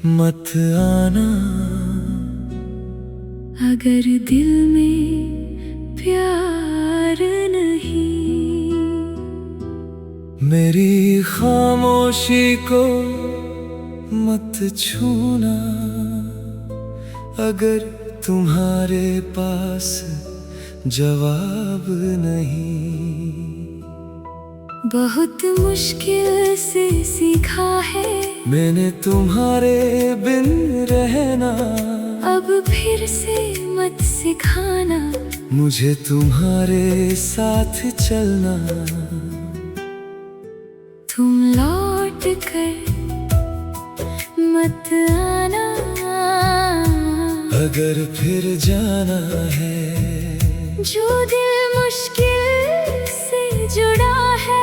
मत आना। अगर दिल में प्यार नहीं, मेरी खामोशी को मत छूना। अगर तुम्हारे पास जवाब नहीं, बहुत मुश्किल से सीखा है मैंने तुम्हारे बिन रहना। अब फिर से मत सिखाना मुझे तुम्हारे साथ चलना। तुम लौट कर मत आना। अगर फिर जाना है, जो दिल मुश्किल से जुड़ा है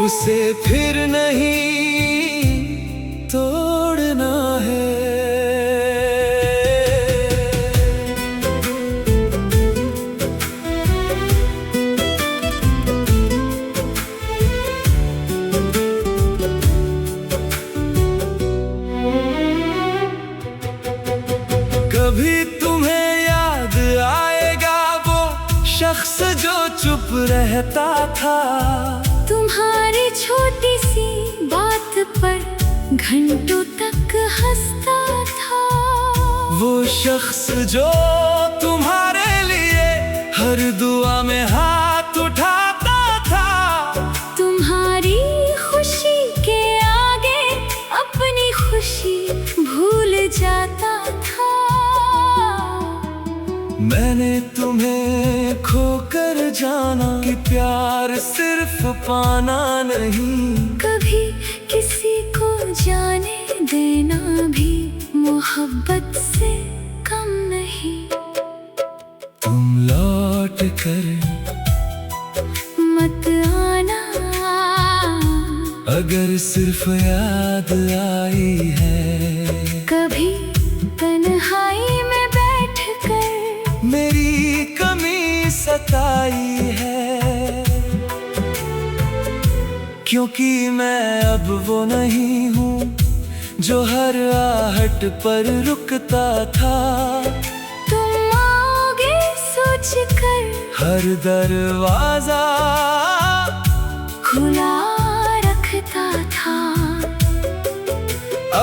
उसे फिर नहीं तोड़ना है। कभी तुम्हें याद आएगा वो शख्स जो चुप रहता था। तुम्हारी छोटी सी बात पर घंटों तक हंसता था। वो शख्स जो तुम्हारे लिए हर दुआ में हाथ उठाता था। तुम्हारी खुशी के आगे अपनी खुशी भूल जाता था। मैंने तुम्हें खोकर जाना कि प्यार सिर्फ पाना नहीं। कभी किसी को जाने देना भी मोहब्बत से कम नहीं। तुम लौट कर मत आना। अगर सिर्फ याद आई है, कभी तन्हाई में बैठ कर मेरी कमी सताई है। क्योंकि मैं अब वो नहीं हूँ जो हर आहट पर रुकता था। तुम आगे सोच कर हर दरवाजा खुला रखता था।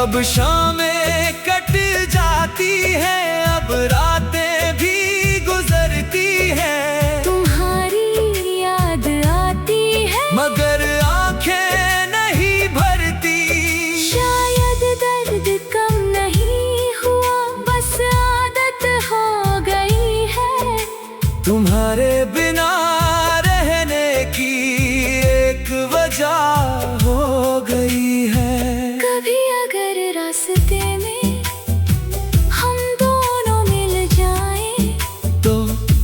अब शामें कट जाती हैं, अब रातें भी गुजरती हैं। तुम्हारी याद आती है मगर आंखें नहीं भरती। शायद दर्द कम नहीं हुआ, बस आदत हो गई है। तुम्हारे बिना रहने की एक वजह हो गई है। कभी अगर रास्ते में हम दोनों मिल जाएं, तो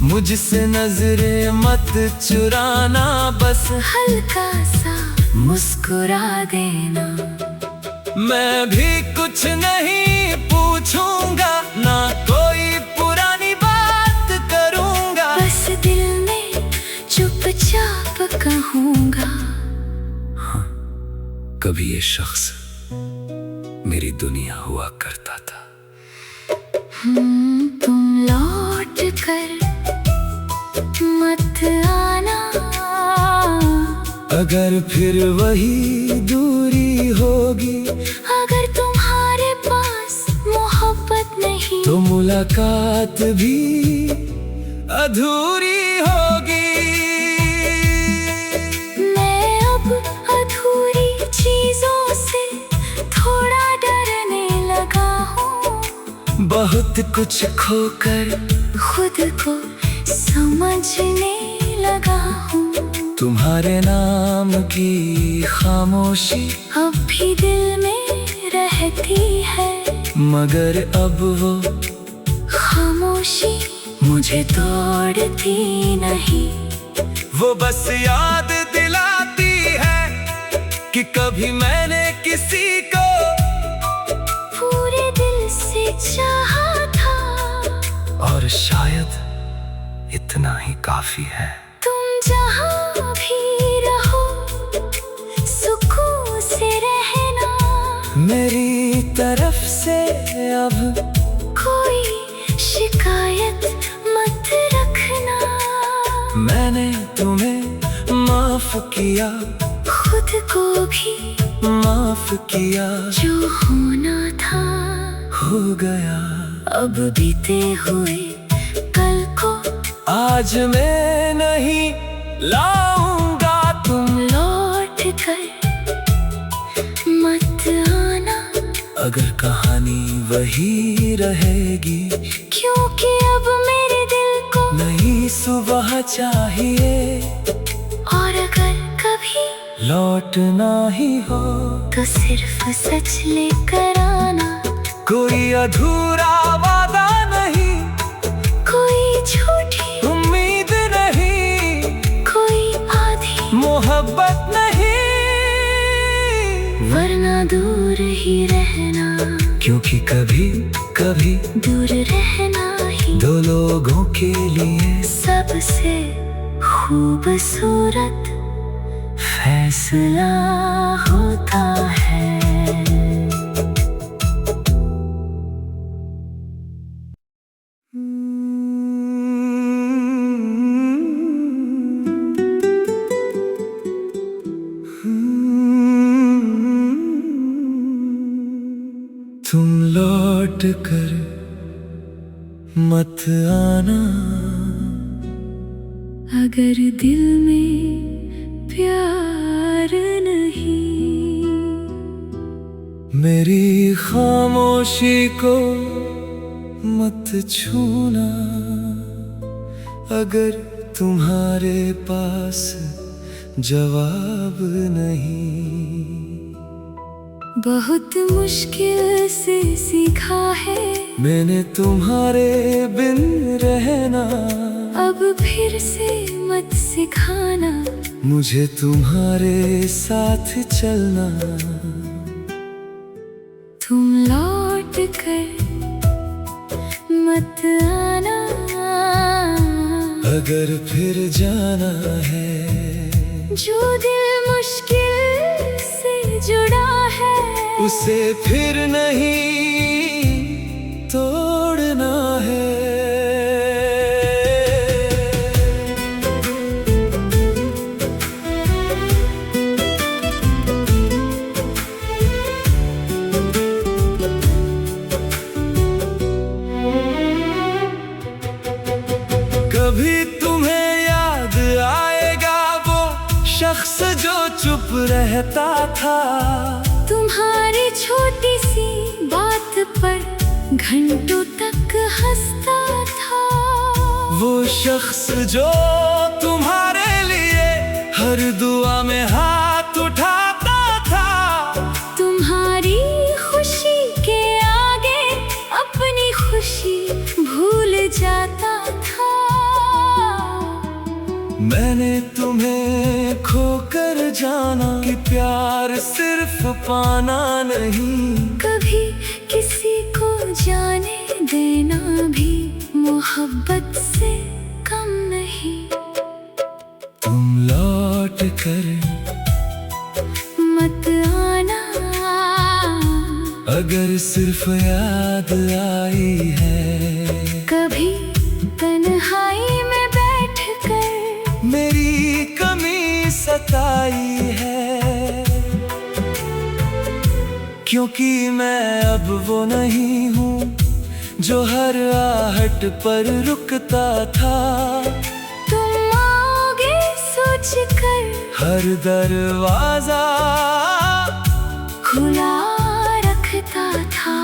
मुझसे नजरें मत चुराना। बस हल्का सा मुस्कुरा देना। मैं भी कुछ नहीं पूछूंगा, ना कोई पुरानी बात करूंगा। बस दिल में चुपचाप कहूँगा, कभी ये शख्स मेरी दुनिया हुआ करता था। तुम लौट कर मत आना। अगर फिर वही दूरी होगी, अगर तुम्हारे पास मोहब्बत नहीं, तो मुलाकात भी अधूरी होगी। मैं अब अधूरी चीजों से थोड़ा डरने लगा हूँ। बहुत कुछ खोकर खुद को समझने लगा हूँ। तुम्हारे नाम की खामोशी अब भी दिल में रहती है, मगर अब वो खामोशी मुझे तोड़ती नहीं। वो बस याद दिलाती है कि कभी मैंने किसी को पूरे दिल से चाहा था। और शायद इतना ही काफी है। तुम जहाँ भी रहो सुकून से रहना। मेरी तरफ से अब कोई शिकायत मत रखना। मैंने तुम्हें माफ किया, खुद को भी माफ किया। जो होना था हो गया। अब बीते हुए कल को आज मैं नहीं लाऊंगा। तुम लौट कर मत आना। अगर कहानी वही रहेगी, क्योंकि अब मेरे दिल को नई सुबह चाहिए। और अगर कभी लौटना ही हो तो सिर्फ सच लेकर आना। कोई अधूरा वादा नहीं, कोई झूठी उम्मीद नहीं, कोई आधी मोहब्बत नहीं। वरना दूर ही रहना, क्योंकि कभी कभी दूर रहना ही दो लोगों के लिए सबसे खूबसूरत फैसला होता है। तुम लौट कर मत आना। अगर दिल में प्यार नहीं, मेरी खामोशी को मत छूना। अगर तुम्हारे पास जवाब नहीं, बहुत मुश्किल से सीखा है मैंने तुम्हारे बिन रहना। अब फिर से मत सिखाना, मुझे तुम्हारे साथ चलना। तुम लौट कर मत आना। अगर फिर जाना है, जो दिल मुश्किल से जुड़ा है उसे फिर नहीं तोड़ना है। कभी तुम्हें याद आएगा वो शख्स जो चुप रहता था। तुम्हारी छोटी सी बात पर घंटों तक हंसता था। वो शख्स जो तुम्हारे लिए हर दुआ में हाथ उठाता था। तुम्हारी खुशी के आगे अपनी खुशी भूल जाता था। मैंने तुम्हें खोकर जाना कि प्यार सिर्फ पाना नहीं। कभी किसी को जाने देना भी मोहब्बत से कम नहीं। तुम लौट कर मत आना। अगर सिर्फ याद आई है, कभी तन्हाई में बैठ कर मेरी कमी सताई है। क्योंकि मैं अब वो नहीं हूँ जो हर आहट पर रुकता था। तुम आगे सोच कर हर दरवाजा खुला रखता था।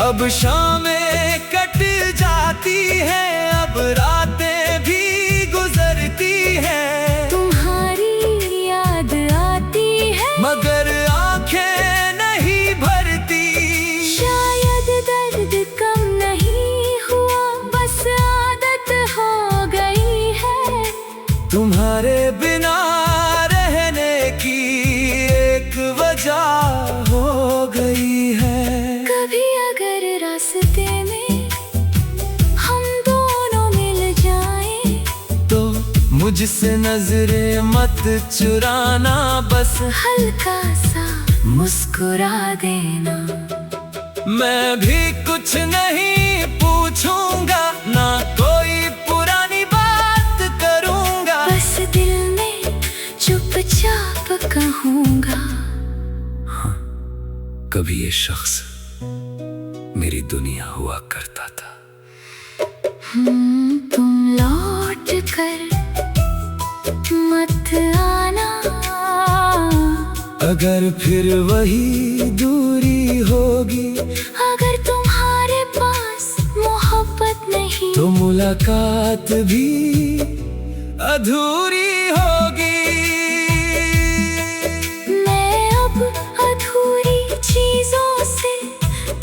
अब शामें कट जाती है, अब रातें भी गुजरती हैं। तुम्हारी याद आती है मगर आंखें नहीं भरती। शायद दर्द कम नहीं हुआ, बस आदत हो गई है। तुम्हारे बिना रहने की एक वजह हो गई है। कभी अगर रास्ते में हम दोनों मिल जाएं, तो मुझसे नजरें मत चुराना। बस हल्का सा मुस्कुरा देना। मैं भी कुछ नहीं पूछूंगा, ना कोई पुरानी बात करूंगा। बस दिल में चुपचाप कहूंगा। हाँ, कभी ये शख्स मेरी दुनिया हुआ करता था। तुम लौट कर मत आना। अगर फिर वही दूरी होगी, अगर तुम्हारे पास मोहब्बत नहीं, तो मुलाकात भी अधूरी होगी। मैं अब अधूरी चीजों से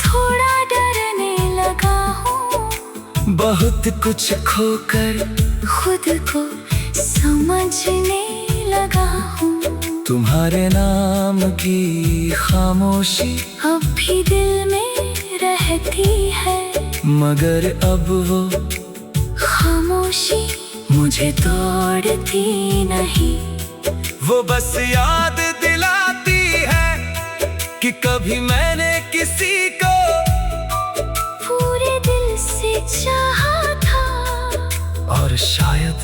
थोड़ा डरने लगा हूँ। बहुत कुछ खोकर खुद को समझने लगा हूँ। तुम्हारे नाम की खामोशी अब भी दिल में रहती है, मगर अब वो खामोशी मुझे तोड़ती नहीं। वो बस याद दिलाती है कि कभी मैंने किसी को पूरे दिल से चाहा था। और शायद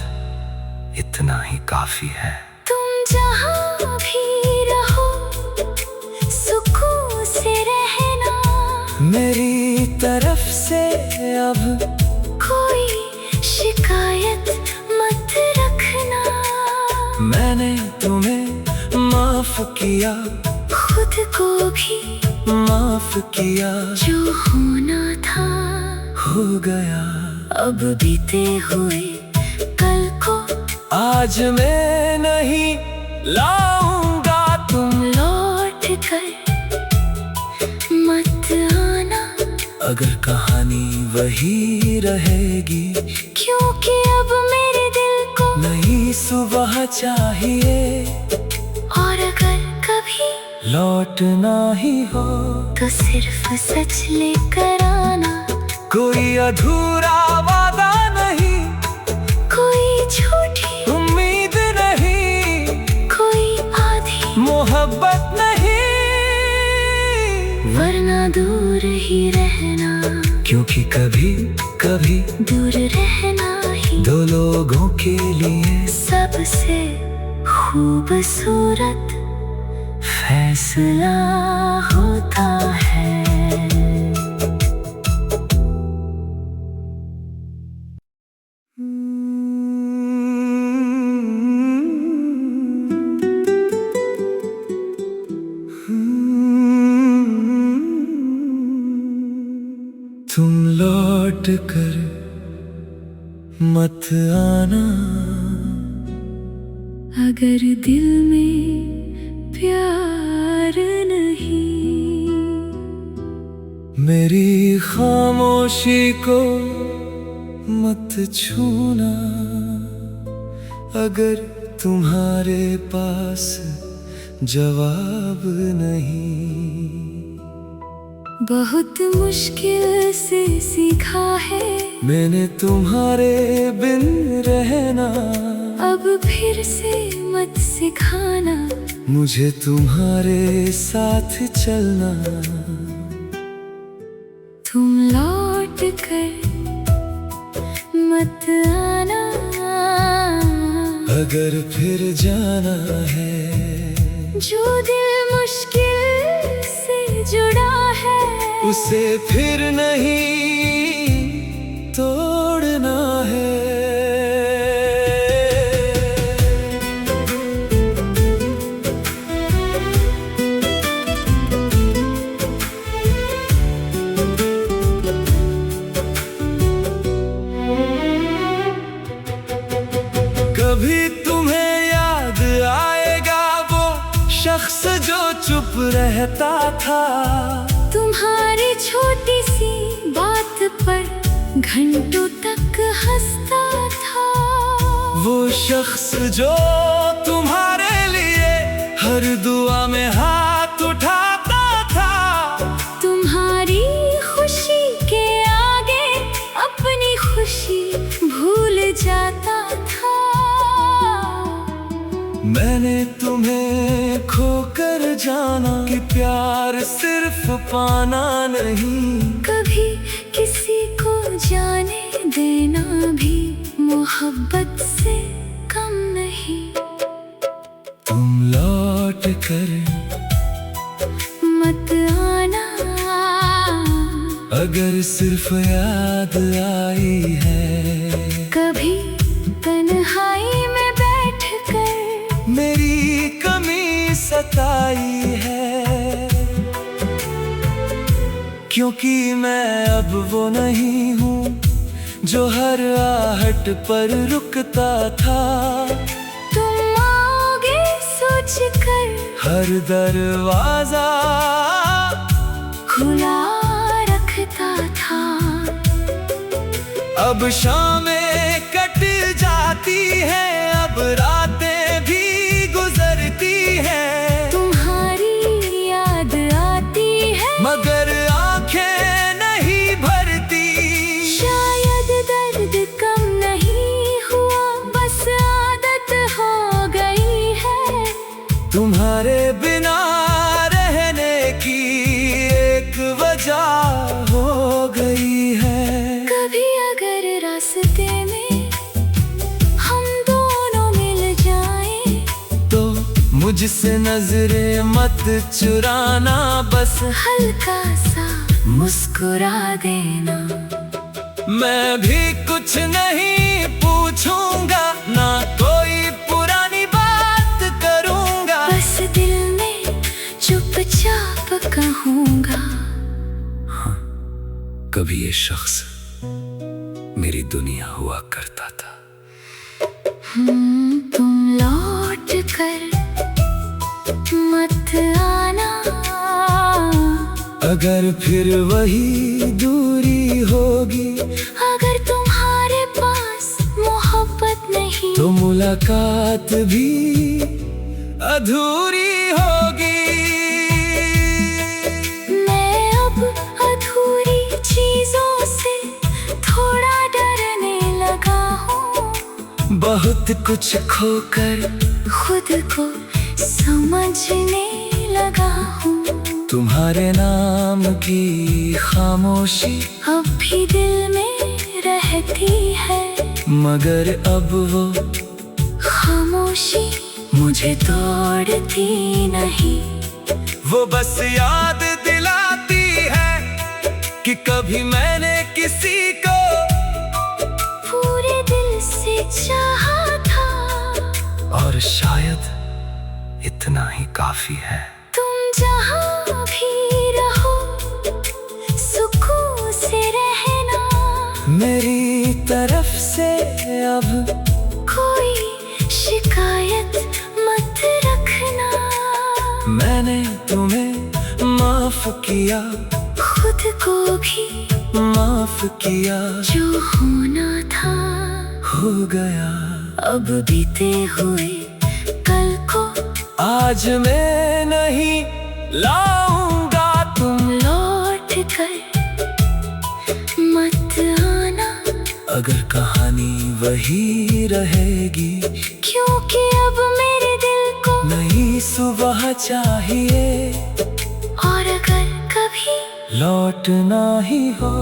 इतना ही काफी है। तुम जहाँ भी रहो सुकून से रहना। मेरी तरफ से अब कोई शिकायत मत रखना। मैंने तुम्हें माफ किया, खुद को भी माफ किया। जो होना था हो गया। अब बीते हुए कल को आज मैं नहीं लाऊंगा। तुम लौट कर मत आना। अगर कहानी वही रहेगी, क्योंकि अब मेरे दिल को नई सुबह चाहिए। और अगर कभी लौटना ही हो तो सिर्फ सच लेकर आना। कोई अधूरा वादा नहीं, कोई झूठी उम्मीद नहीं, कोई आधी मोहब्बत नहीं। वरना दूर ही रहना, क्योंकि कभी कभी दूर रहना ही दो लोगों के लिए सबसे खूबसूरत फैसला होता है। तुम लौट कर मत आना। अगर दिल में प्यार नहीं, मेरी खामोशी को मत छूना। अगर तुम्हारे पास जवाब नहीं, बहुत मुश्किल से सीखा है मैंने तुम्हारे बिन रहना। अब फिर से मत सिखाना मुझे तुम्हारे साथ चलना। तुम लौट कर मत आना। अगर फिर जाना है, जो दिल मुश्किल से जुड़ा है, उसे फिर नहीं तोड़ना है। कभी तुम्हें याद आएगा वो शख्स जो चुप रहता था। तुम्हारी छोटी सी बात पर घंटों तक हंसता था। वो शख्स जो तुम्हारे लिए हर दुआ में हाथ उठाता था। तुम्हारी खुशी के आगे अपनी खुशी भूल जाता था। मैंने तुम्हें खोकर जाना कि प्यार सिर्फ पाना नहीं, कभी किसी को जाने देना भी मोहब्बत से कम नहीं। तुम लौट कर मत आना, अगर सिर्फ याद आई है। कभी तन्हाई में बैठ कर मेरी कमी सताई है, क्योंकि मैं अब वो नहीं हूँ जो हर आहट पर रुकता था। तुम आगे सोच कर हर दरवाजा खुला रखता था। अब शामें कट जाती है, अब रातें भी गुजरती हैं। तुम्हारी याद आती है, मगर आंखें नहीं भरती। शायद दर्द कम नहीं हुआ, बस आदत हो गई है। तुम्हारे बिना रहने की एक वजह हो गई है। कभी अगर रास्ते में हम दोनों मिल जाएं, तो मुझसे नजरें मत चुराना, बस हल्का सा मुस्कुरा देना। मैं भी कुछ नहीं पूछूंगा, ना कोई पुरानी बात करूंगा। बस दिल में चुपचाप कहूँगा, कभी ये शख्स मेरी दुनिया हुआ करता था। तुम लौट कर मत आना, अगर फिर वही दूरी होगी, अगर तुम्हारे पास मोहब्बत नहीं, तो मुलाकात भी अधूरी होगी। मैं अब अधूरी चीजों से थोड़ा डरने लगा हूँ। बहुत कुछ खोकर खुद को समझने लगा हूँ। तुम्हारे नाम की खामोशी अब भी दिल में रहती है, मगर अब वो खामोशी मुझे तोड़ती नहीं। वो बस याद दिलाती है कि कभी मैंने किसी को पूरे दिल से चाहा था, और शायद इतना ही काफी है। तुम जहाँ भी रहो सुकून से रहना, मेरी तरफ से अब कोई शिकायत मत रखना। मैंने तुम्हें माफ किया, खुद को भी माफ किया, जो होना था हो गया। अब बीते हुए कल को आज मैं नहीं लाऊंगा। तुम लौट कर मत आना, अगर कहानी वही रहेगी, क्योंकि अब मेरे दिल को नई सुबह चाहिए, और अगर कभी लौटना ही हो।